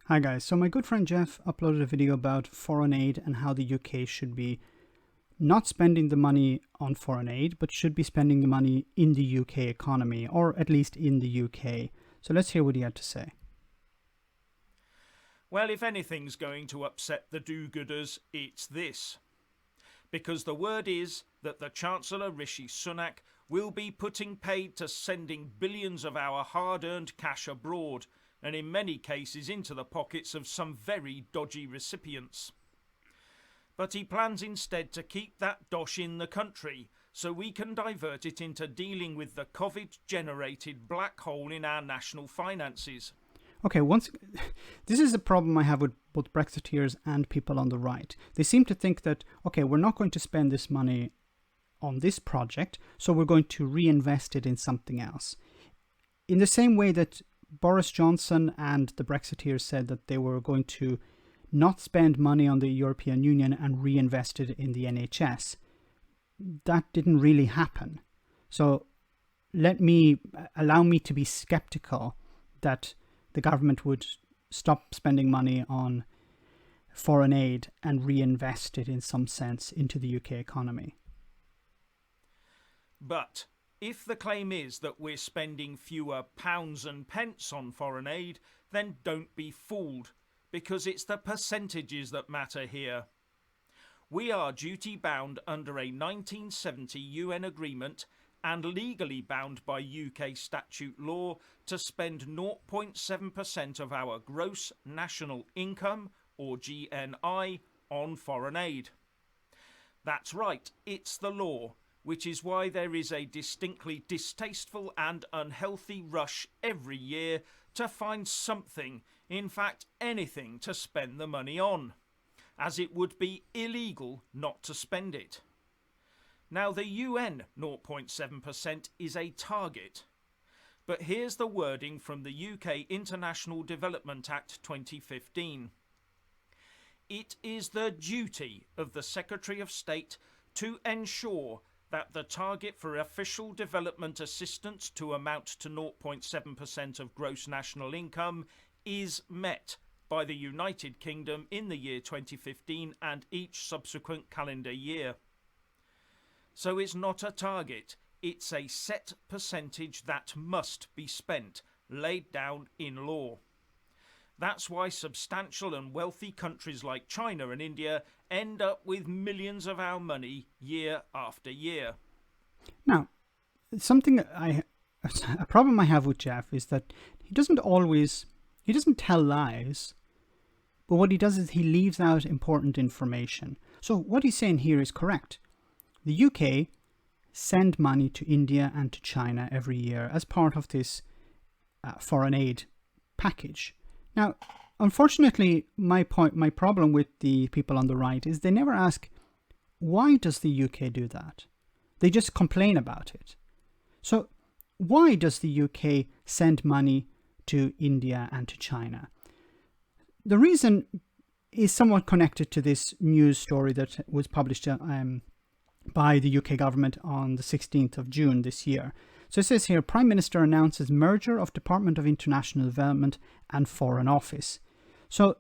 Hi guys, so my good friend Jeff uploaded a video about foreign aid and how the UK should be not spending the money on foreign aid, but should be spending the money in the UK economy, or at least in the UK. So let's hear what he had to say. Well, if anything's going to upset the do-gooders, it's this. Because the word is that the Chancellor Rishi Sunak will be putting paid to sending billions of our hard-earned cash abroad, and in many cases into the pockets of some very dodgy recipients. But he plans instead to keep that dosh in the country so we can divert it into dealing with the COVID-generated black hole in our national finances. Okay, this is the problem I have with both Brexiteers and people on the right. They seem to think that, okay, we're not going to spend this money on this project, so we're going to reinvest it in something else. In the same way that Boris Johnson and the Brexiteers said that they were going to not spend money on the European Union and reinvest it in the NHS. That didn't really happen. So allow me to be skeptical that the government would stop spending money on foreign aid and reinvest it in some sense into the UK economy. But if the claim is that we're spending fewer pounds and pence on foreign aid, then don't be fooled, because it's the percentages that matter here. We are duty-bound under a 1970 UN agreement and legally bound by UK statute law to spend 0.7% of our gross national income, or GNI, on foreign aid. That's right, it's the law, which is why there is a distinctly distasteful and unhealthy rush every year to find something, in fact anything, to spend the money on, as it would be illegal not to spend it. Now the UN 0.7% is a target, but here's the wording from the UK International Development Act 2015. It is the duty of the Secretary of State to ensure that the target for official development assistance to amount to 0.7% of gross national income is met by the United Kingdom in the year 2015 and each subsequent calendar year. So it's not a target, it's a set percentage that must be spent, laid down in law. That's why substantial and wealthy countries like China and India end up with millions of our money year after year. Now, a problem I have with Jeff is that he doesn't tell lies, but what he does is he leaves out important information. So what he's saying here is correct. The UK send money to India and to China every year as part of this foreign aid package. Now, unfortunately, my problem with the people on the right is they never ask, why does the UK do that? They just complain about it. So why does the UK send money to India and to China? The reason is somewhat connected to this news story that was published by the UK government on the 16th of June this year. So it says here, Prime Minister announces merger of Department of International Development and Foreign Office. So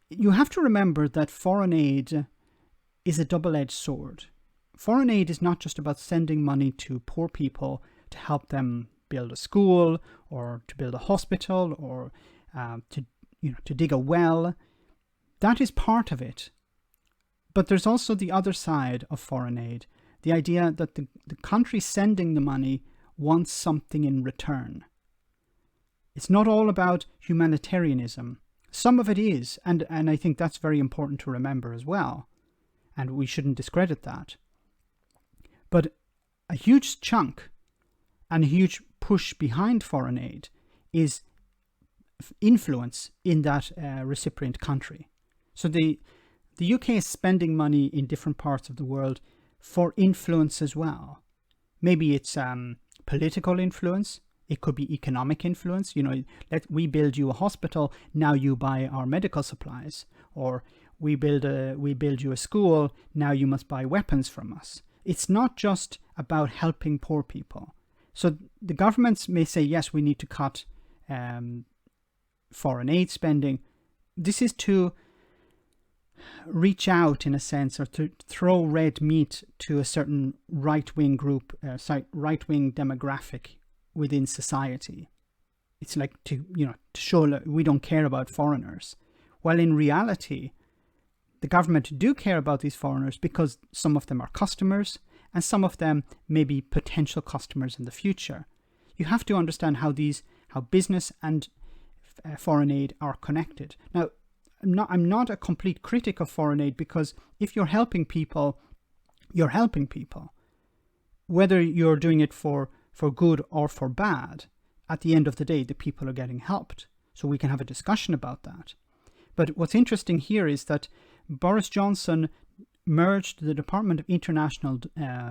you have to remember that foreign aid is a double-edged sword. Foreign aid is not just about sending money to poor people to help them build a school or to build a hospital or to dig a well. That is part of it. But there's also the other side of foreign aid, the idea that the country sending the money wants something in return. It's not all about humanitarianism. Some of it is, and I think that's very important to remember as well, and we shouldn't discredit that. But a huge chunk and a huge push behind foreign aid is influence in that recipient country. So the UK is spending money in different parts of the world for influence as well. Maybe it's political influence. It could be economic influence. We build you a hospital, now you buy our medical supplies. Or we build you a school, now you must buy weapons from us. It's not just about helping poor people. So the governments may say, yes, we need to cut foreign aid spending. This is to reach out, in a sense, or to throw red meat to a certain right-wing group, right-wing demographic within society. It's like to show that we don't care about foreigners. While in reality, the government do care about these foreigners because some of them are customers and some of them may be potential customers in the future. You have to understand how business and foreign aid are connected. Now, I'm not a complete critic of foreign aid, because if you're helping people, you're helping people. Whether you're doing it for good or for bad, at the end of the day, the people are getting helped. So we can have a discussion about that. But what's interesting here is that Boris Johnson merged the Department of International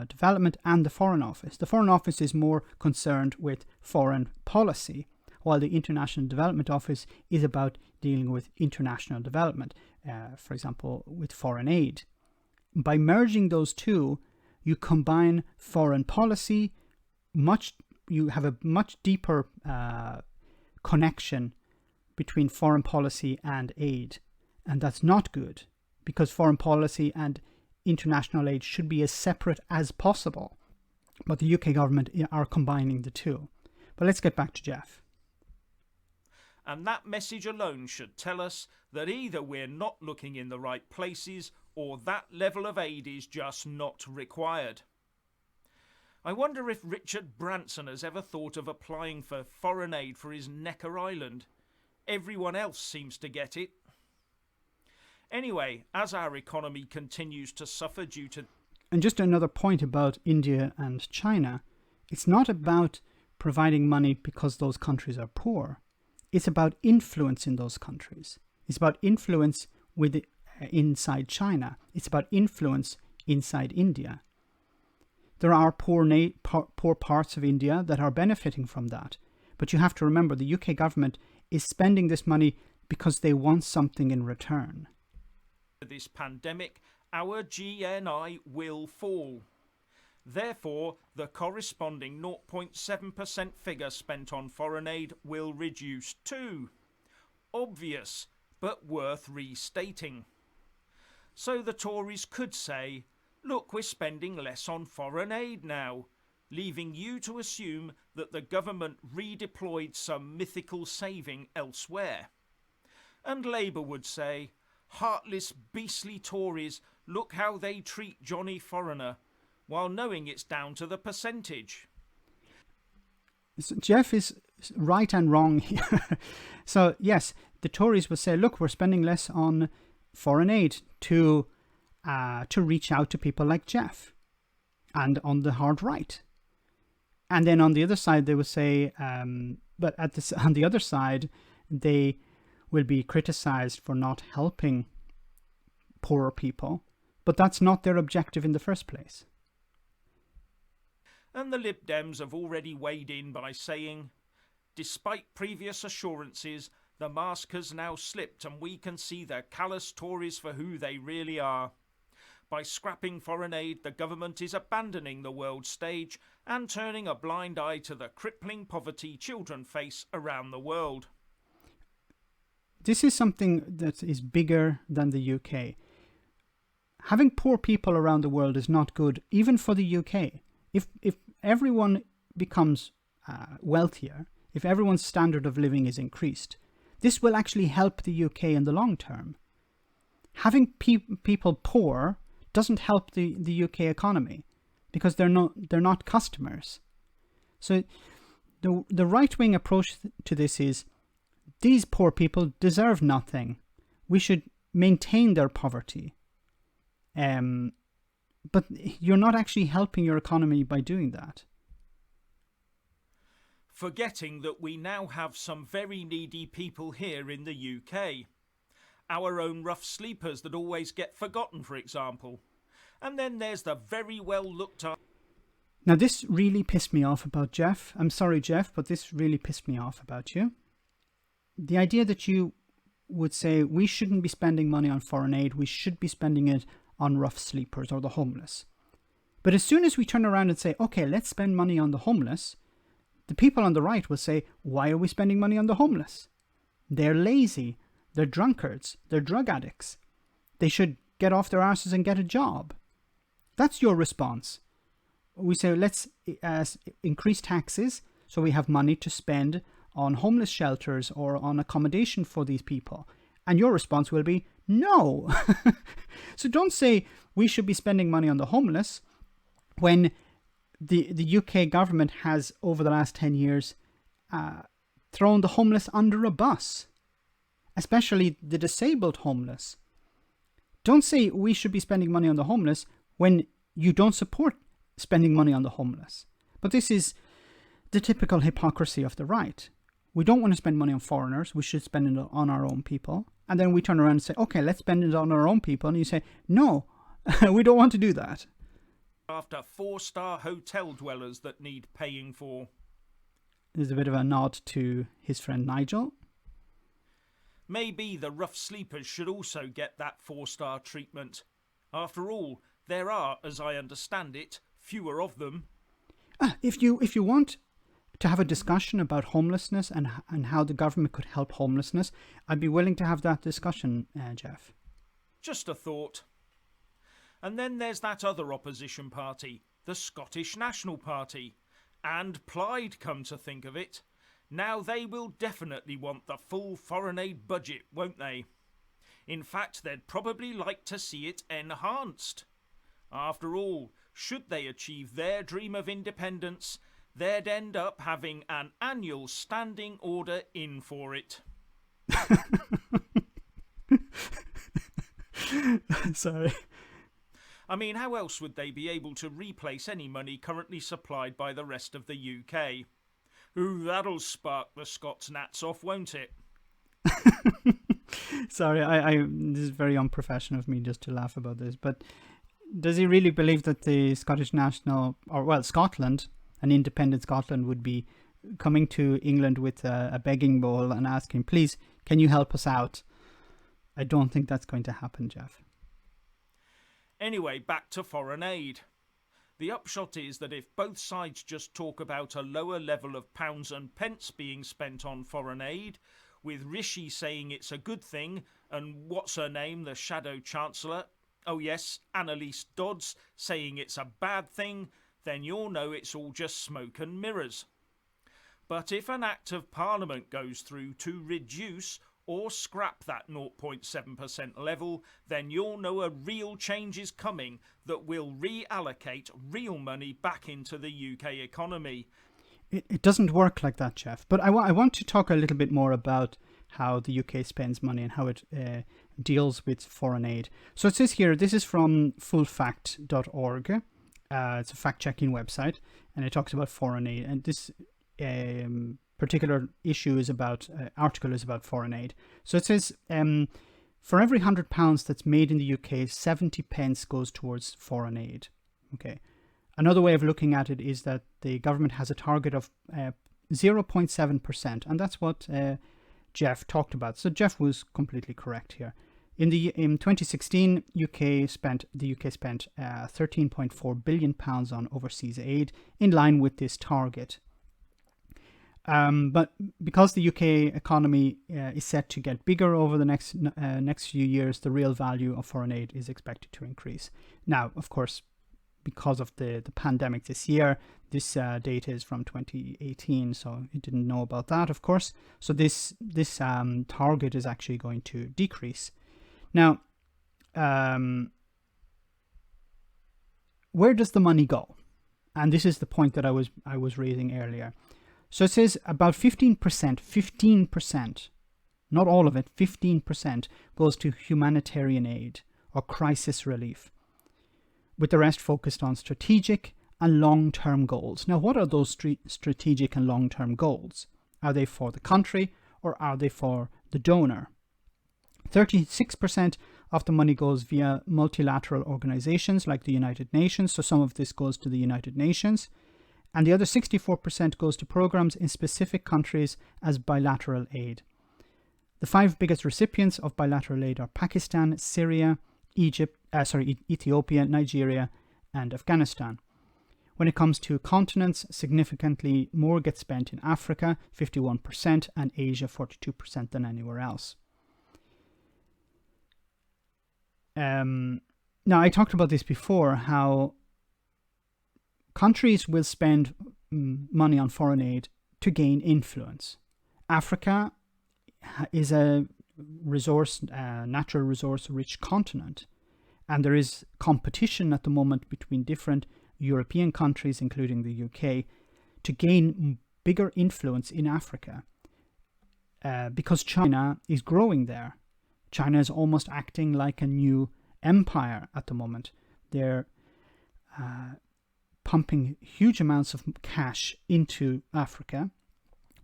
Development and the Foreign Office. The Foreign Office is more concerned with foreign policy, while the International Development Office is about dealing with international development, for example, with foreign aid. By merging those two, you combine foreign policy, you have a much deeper connection between foreign policy and aid. And that's not good, because foreign policy and international aid should be as separate as possible. But the UK government are combining the two. But let's get back to Jeff. And that message alone should tell us that either we're not looking in the right places or that level of aid is just not required. I wonder if Richard Branson has ever thought of applying for foreign aid for his Necker Island. Everyone else seems to get it. Anyway, as our economy continues to suffer due to... And just another point about India and China. It's not about providing money because those countries are poor. It's about influence in those countries. It's about influence inside China. It's about influence inside India. There are poor parts of India that are benefiting from that. But you have to remember, the UK government is spending this money because they want something in return. This pandemic, our GNI will fall. Therefore, the corresponding 0.7% figure spent on foreign aid will reduce too. Obvious, but worth restating. So the Tories could say, look, we're spending less on foreign aid now, leaving you to assume that the government redeployed some mythical saving elsewhere. And Labour would say, heartless, beastly Tories, look how they treat Johnny Foreigner, while knowing it's down to the percentage. So Jeff is right and wrong here. So yes, the Tories would say, look, we're spending less on foreign aid to reach out to people like Jeff, and on the hard right. And then on the other side, they would say, on the other side, they will be criticized for not helping poorer people. But that's not their objective in the first place. And the Lib Dems have already weighed in by saying, despite previous assurances, the mask has now slipped and we can see the callous Tories for who they really are. By scrapping foreign aid, the government is abandoning the world stage and turning a blind eye to the crippling poverty children face around the world. This is something that is bigger than the UK. Having poor people around the world is not good, even for the UK. If everyone becomes wealthier, if everyone's standard of living is increased, this will actually help the UK in the long term. Having people poor doesn't help the UK economy, because they're not customers. So the right-wing approach to this is, these poor people deserve nothing. We should maintain their poverty. But you're not actually helping your economy by doing that. Forgetting that we now have some very needy people here in the UK. Our own rough sleepers that always get forgotten, for example. And then there's the very well looked after... Now this really pissed me off about Jeff. I'm sorry, Jeff, but this really pissed me off about you. The idea that you would say we shouldn't be spending money on foreign aid, we should be spending it on rough sleepers or the homeless. But as soon as we turn around and say, okay, let's spend money on the homeless, the people on the right will say, why are we spending money on the homeless? They're lazy. They're drunkards. They're drug addicts. They should get off their arses and get a job. That's your response. We say, let's increase taxes so we have money to spend on homeless shelters or on accommodation for these people. And your response will be, no. So don't say we should be spending money on the homeless when the UK government has, over the last 10 years, thrown the homeless under a bus, especially the disabled homeless. Don't say we should be spending money on the homeless when you don't support spending money on the homeless. But this is the typical hypocrisy of the right. We don't want to spend money on foreigners. We should spend it on our own people. And then we turn around and say, okay, let's spend it on our own people. And you say, no, we don't want to do that. After 4-star hotel dwellers that need paying for. There's a bit of a nod to his friend Nigel. Maybe the rough sleepers should also get that 4-star treatment. After all, there are, as I understand it, fewer of them. If you want to have a discussion about homelessness and how the government could help homelessness, I'd be willing to have that discussion, Jeff. Just a thought. And then there's that other opposition party, the Scottish National Party. And Plaid, come to think of it. Now they will definitely want the full foreign aid budget, won't they? In fact, they'd probably like to see it enhanced. After all, should they achieve their dream of independence, they'd end up having an annual standing order in for it. Sorry. I mean, how else would they be able to replace any money currently supplied by the rest of the UK? Ooh, that'll spark the Scots gnats off, won't it? Sorry, I this is very unprofessional of me just to laugh about this, but does he really believe that the Scottish National, or well, Scotland, an independent Scotland, would be coming to England with a begging bowl and asking, please, can you help us out? I don't think that's going to happen, Jeff. Anyway, back to foreign aid. The upshot is that if both sides just talk about a lower level of pounds and pence being spent on foreign aid, with Rishi saying it's a good thing, and what's her name, the Shadow Chancellor, oh yes, Annalise Dodds, saying it's a bad thing, then you'll know it's all just smoke and mirrors. But if an Act of Parliament goes through to reduce or scrap that 0.7% level, then you'll know a real change is coming that will reallocate real money back into the UK economy. It doesn't work like that, Jeff. But I want to talk a little bit more about how the UK spends money and how it deals with foreign aid. So it says here, this is from fullfact.org. It's a fact-checking website, and it talks about foreign aid. And this particular article is about foreign aid. So it says, for every £100 that's made in the UK, 70 pence goes towards foreign aid. Okay. Another way of looking at it is that the government has a target of 0.7%, and that's what Jeff talked about. So Jeff was completely correct here. In 2016, the UK spent 13.4 billion pounds on overseas aid, in line with this target. But because the UK economy is set to get bigger over the next few years, the real value of foreign aid is expected to increase. Now, of course, because of the pandemic this year, this data is from 2018, so you didn't know about that, of course. So this target is actually going to decrease. Now, where does the money go? And this is the point that I was raising earlier. So it says about 15%, not all of it, 15% goes to humanitarian aid or crisis relief, with the rest focused on strategic and long-term goals. Now, what are those strategic and long-term goals? Are they for the country or are they for the donor? 36% of the money goes via multilateral organizations like the United Nations, so some of this goes to the United Nations, and the other 64% goes to programs in specific countries as bilateral aid. The 5 biggest recipients of bilateral aid are Pakistan, Syria, Ethiopia, Nigeria, and Afghanistan. When it comes to continents, significantly more gets spent in Africa, 51%, and Asia, 42% than anywhere else. Now, I talked about this before, how countries will spend money on foreign aid to gain influence. Africa is a natural resource-rich continent, and there is competition at the moment between different European countries, including the UK, to gain bigger influence in Africa because China is growing there. China is almost acting like a new empire at the moment. They're pumping huge amounts of cash into Africa,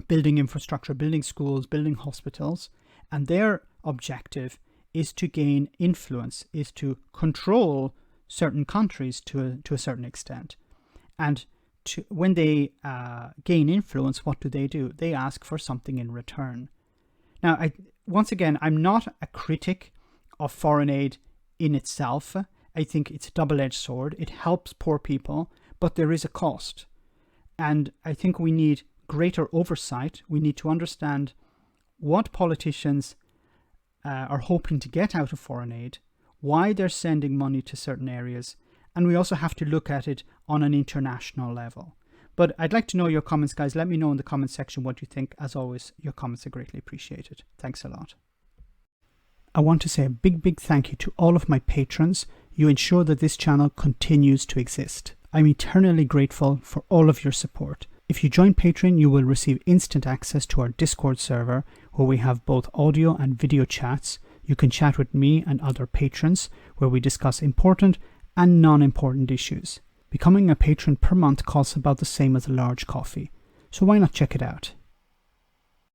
building infrastructure, building schools, building hospitals, and their objective is to gain influence, is to control certain countries to a certain extent. And when they gain influence, what do? They ask for something in return. Now, once again, I'm not a critic of foreign aid in itself. I think it's a double-edged sword. It helps poor people, but there is a cost. And I think we need greater oversight. We need to understand what politicians are hoping to get out of foreign aid, why they're sending money to certain areas, and we also have to look at it on an international level. But I'd like to know your comments, guys. Let me know in the comment section what you think. As always, your comments are greatly appreciated. Thanks a lot. I want to say a big thank you to all of my patrons. You ensure that this channel continues to exist. I'm eternally grateful for all of your support. If you join Patreon, you will receive instant access to our Discord server, where we have both audio and video chats. You can chat with me and other patrons, where we discuss important and non-important issues. Becoming a patron per month costs about the same as a large coffee, so why not check it out?